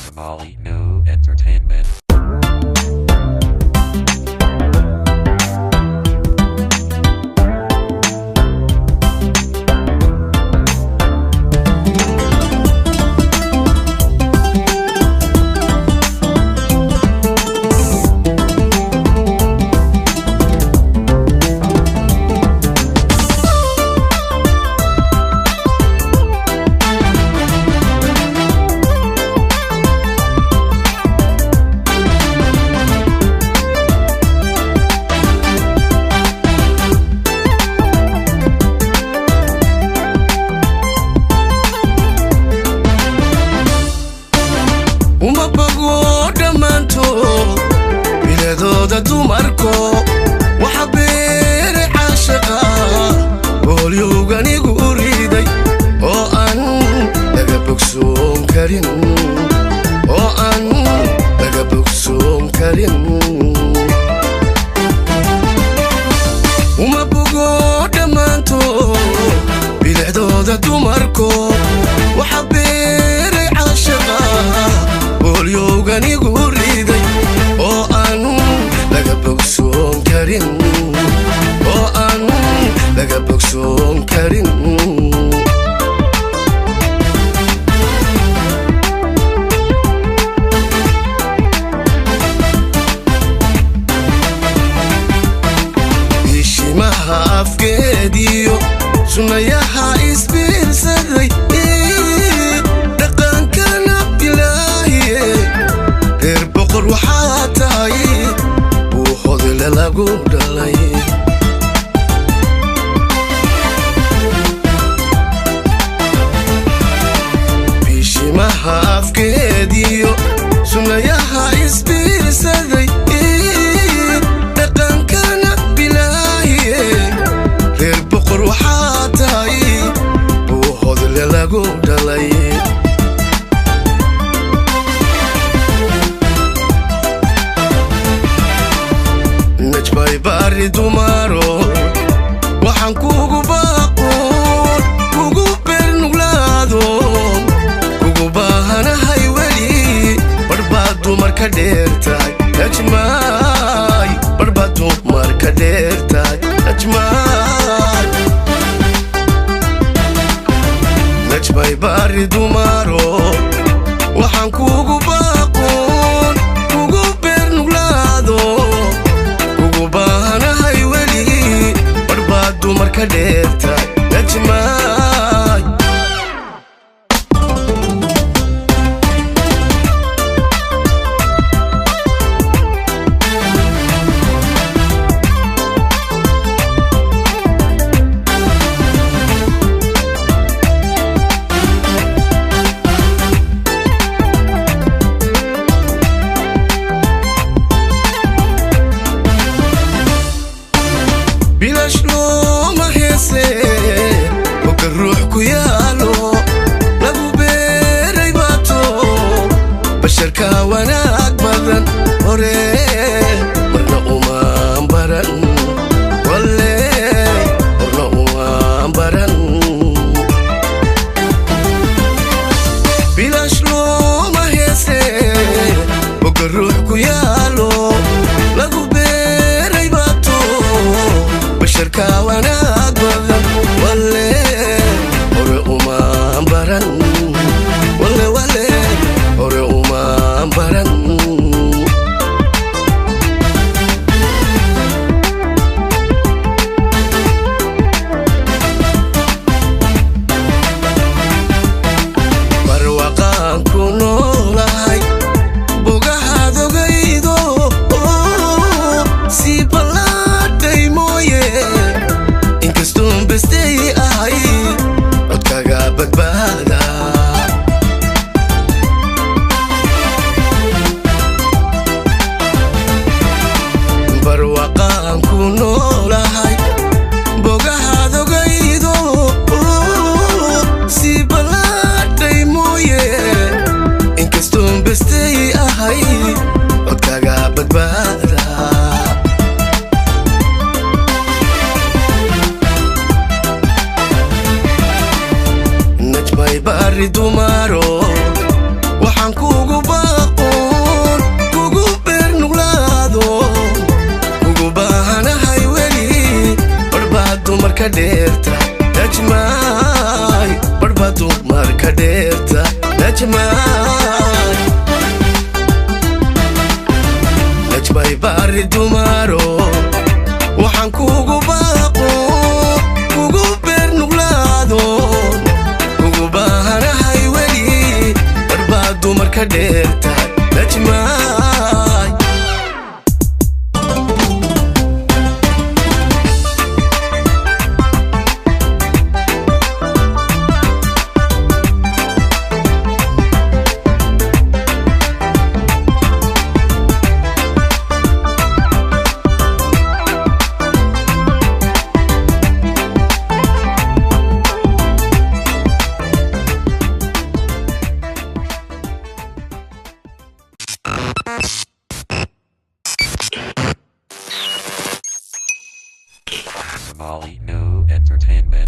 Somali New Entertainment. uma bago dhamanto biladooda dumarko waxa beere caashiqa boolyoganigu riday oo aan laga bogsoon karin oo aan laga bogsoon karin uma bago dhamanto biladooda dumarko waxa beere caashiqa boolyoganigu riday oo aan laga bogsoon karin oo aan laga bogsoon karin ishimaha afgeediyo sunayaha isbiirsaday waxaa tahay uu hodile lagu dhalay bishimaha afgeediyo sunayaha isbiirsaday dhaqankana bilaahiye reer boqor waxaa tahay uu hodile lagu dhalay najbay bari dumaro waxaan kugu baaqoon kugu beernuglaado kugu baahanahay weli barbaad dumarka dheertahay najmay barbaad dumarka dheertahay najbay bari dumaro waxaan kugu baaqoon kugu beernuglaado bahanahay weli barbaad dumarka dheertahay najmay bilash looma heese oga ruux ku yaalo lagu beeray baato basharka wanaag badan hore marna umaan baran walle marna umaan baran bilash looma heese oga ruux ku yaalo lagu beeray baato basharka wanaag badan walle hore umaan baran walle hore umaan baran najmay bari dumaro waxaan kugu baaqoon kugu beernuglaado kugu baahanahay weli barbaad dumarka dheerta najmay barbaad dumarka dheerta najmay bari dumaro waxaan kugu baaqoon kugu beernuglaado kugu baahanahay weli barbaad dumarka dheerta najmay Somali New Entertainment.